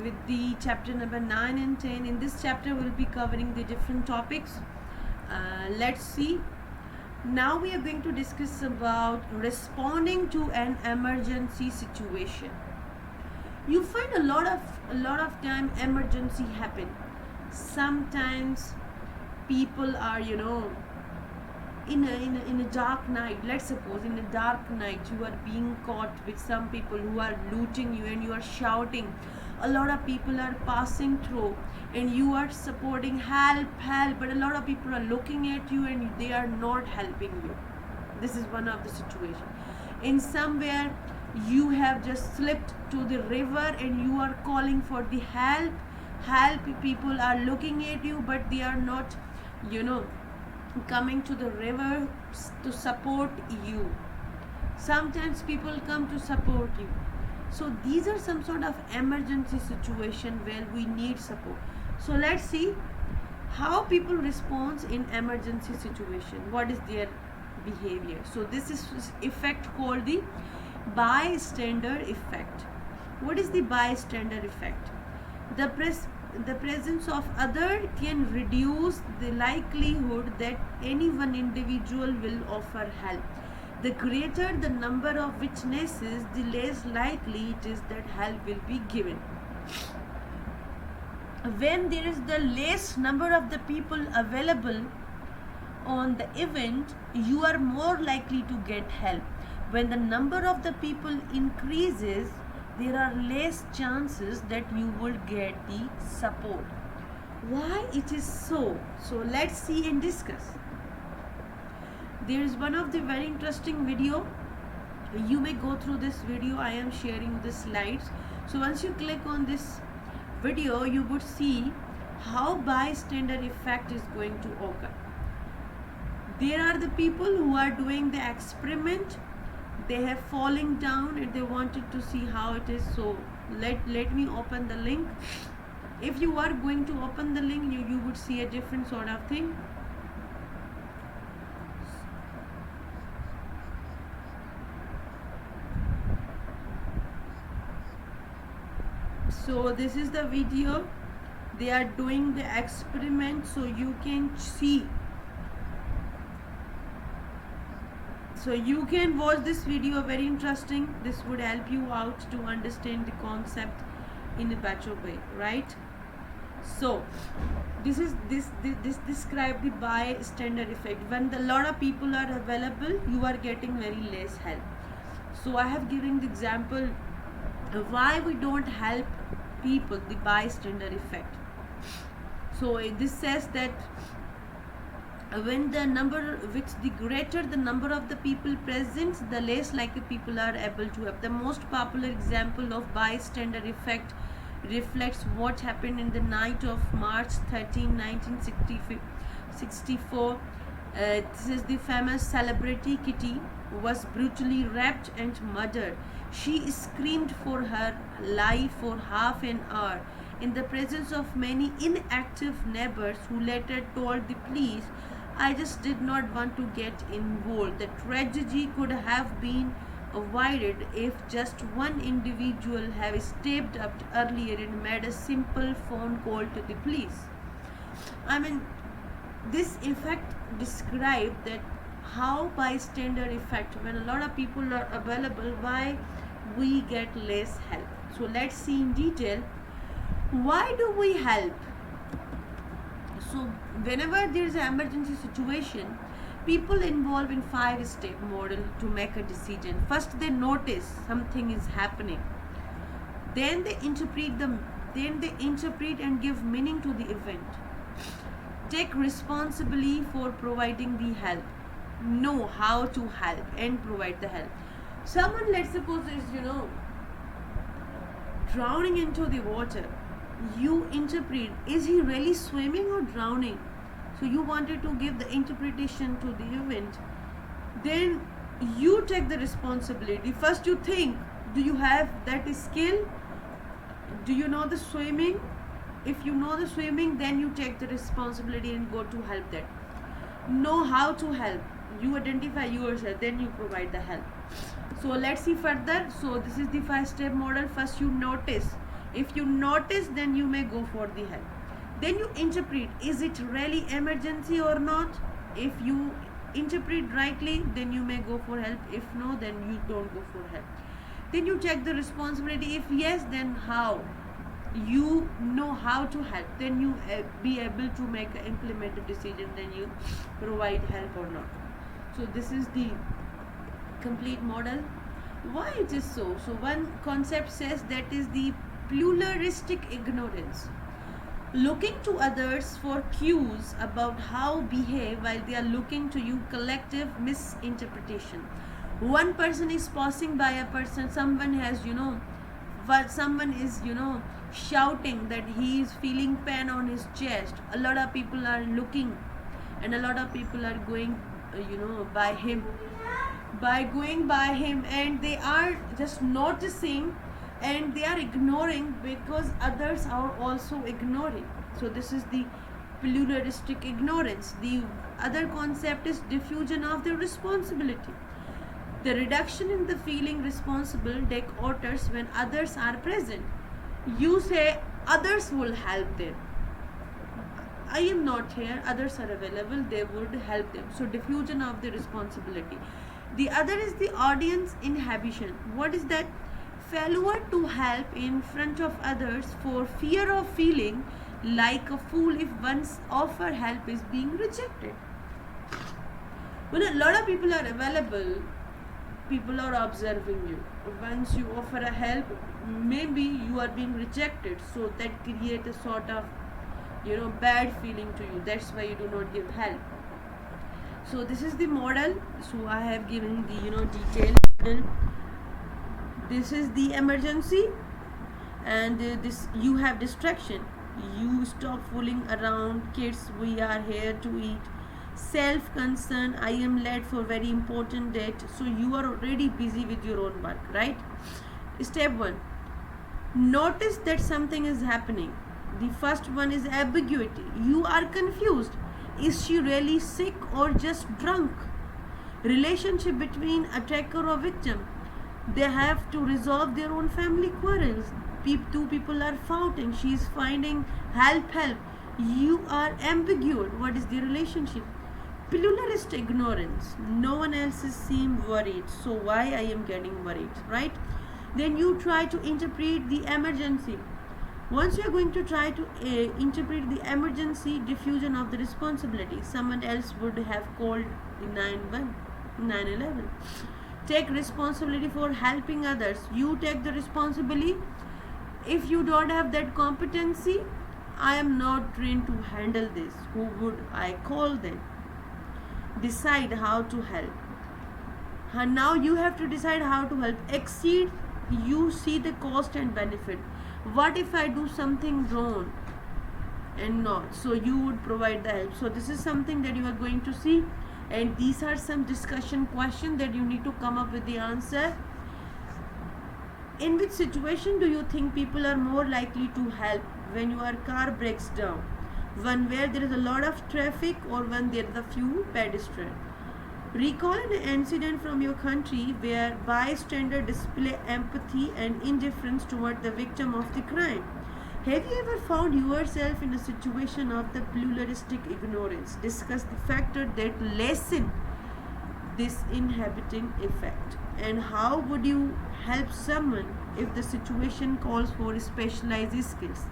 with the chapter number 9 and 10. In this chapter we'll be covering the different topics. Let's see. Now we are going to discuss about responding to an emergency situation. You find a lot of time emergency happen. Sometimes people are in a dark night. Let's suppose in a dark night you are being caught with some people who are looting you and you are shouting. A lot of people are passing through and you are supporting, help, but a lot of people are looking at you and they are not helping you. This is one of the situation. In somewhere you have just slipped to the river and you are calling for the help. People are looking at you but they are not coming to the river to support you. Sometimes people come to support you. So these are some sort of emergency situation where we need support. So let's see how people respond in emergency situation. What is their behavior? So this is effect called the bystander effect. What is the bystander effect? The presence of other can reduce the likelihood that any one individual will offer help. The greater the number of witnesses, the less likely it is that help will be given. When there is the less number of the people available on the event, you are more likely to get help. When the number of the people increases, there are less chances that you will get the support. Why it is so? So let's see and discuss. There is one of the very interesting video. You may go through this video. I am sharing the slides. So once you click on this video, you would see how bystander effect is going to occur. There are the people who are doing the experiment. They have falling down and they wanted to see how it is. So let me open the link. If you are going to open the link, you would see a different sort of thing. So this is the video. They are doing the experiment, so you can see. So you can watch this video, very interesting. This would help you out to understand the concept in a better way, right? So this describe the bystander effect. When a lot of people are available, you are getting very less help. So I have given the example of why we don't help people, the bystander effect. So this says that when the greater the number of the people present, the less likely people are able to help. The most popular example of bystander effect reflects what happened in the night of March 13, 1964. This is the famous celebrity Kitty was brutally raped and murdered. She screamed for her life for half an hour in the presence of many inactive neighbors who later told the police, "I just did not want to get involved." The tragedy could have been avoided if just one individual had stepped up earlier and made a simple phone call to the police. I mean, this effect described that how bystander effect, when a lot of people are available, why we get less help. So let's see in detail, why do we help? So whenever there is an emergency situation, people involved in 5-step model to make a decision. First they notice something is happening, then they interpret and give meaning to the event, take responsibility for providing the help, know how to help and provide the help. Someone, let's suppose, is drowning into the water. You interpret, is he really swimming or drowning? So you wanted to give the interpretation to the event. Then you take the responsibility. First you think, do you have that skill? Do you know the swimming? If you know the swimming, then you take the responsibility and go to help that. Know how to help. You identify yourself, then you provide the help. So let's see further. So this is the 5-step model. First you notice. If you notice, then you may go for the help. Then you interpret, is it really emergency or not? If you interpret rightly, then you may go for help. If no, then you don't go for help. Then you check the responsibility. If yes, then how? You know how to help, then you be able to make an implemented decision, then you provide help or not. So this is the complete model. Why it is so? So one concept says that is the pluralistic ignorance, looking to others for cues about how behave while they are looking to you. Collective misinterpretation. One person is passing by a person, someone has someone is shouting that he is feeling pain on his chest. A lot of people are looking, and a lot of people are going by him, and they are just noticing, and they are ignoring because others are also ignoring. So this is the pluralistic ignorance. The other concept is diffusion of the responsibility, the reduction in the feeling responsible take occurs when others are present. You say others will help them. I am not here, others are available, they would help them. So diffusion of the responsibility. The other is the audience inhibition. What is that? Failure to help in front of others for fear of feeling like a fool if one's offer help is being rejected. When a lot of people are available, people are observing you. Once you offer a help, maybe you are being rejected, so that creates a sort of bad feeling to you. That's why you do not give help. So this is the model. So I have given the detail. This is the emergency, and this you have distraction. You stop fooling around, kids. We are here to eat. Self-concern, I am late for very important date. So you are already busy with your own work, right? Step 1, notice that something is happening. The first one is ambiguity. You are confused. Is she really sick or just drunk? Relationship between attacker or victim. They have to resolve their own family quarrels. Two people are fighting. She is finding help. You are ambiguous. What is the relationship? Pluralist ignorance. No one else seems worried. So why I am getting worried, right? Then you try to interpret the emergency. Once you are going to try to interpret the emergency, diffusion of the responsibility. Someone else would have called the 911. Take responsibility for helping others. You take the responsibility. If you don't have that competency, I am not trained to handle this. Who would I call then? Decide how to help. And now you have to decide how to help. Exceed, you see the cost and benefit. What if I do something wrong and not? So you would provide the help. So this is something that you are going to see, and these are some discussion questions that you need to come up with the answer. In which situation do you think people are more likely to help? When your car breaks down, one where there is a lot of traffic, or when there is a few pedestrians. Recall an incident from your country where bystanders display empathy and indifference toward the victim of the crime. Have you ever found yourself in a situation of the pluralistic ignorance? Discuss the factors that lessen this inhibiting effect, and how would you help someone if the situation calls for specialized skills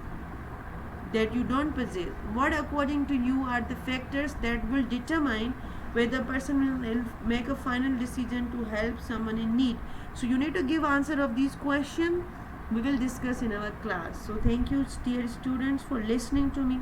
that you don't possess? What according to you are the factors that will determine whether a person will make a final decision to help someone in need? So you need to give answer of these questions. We will discuss in our class. So thank you, dear students, for listening to me.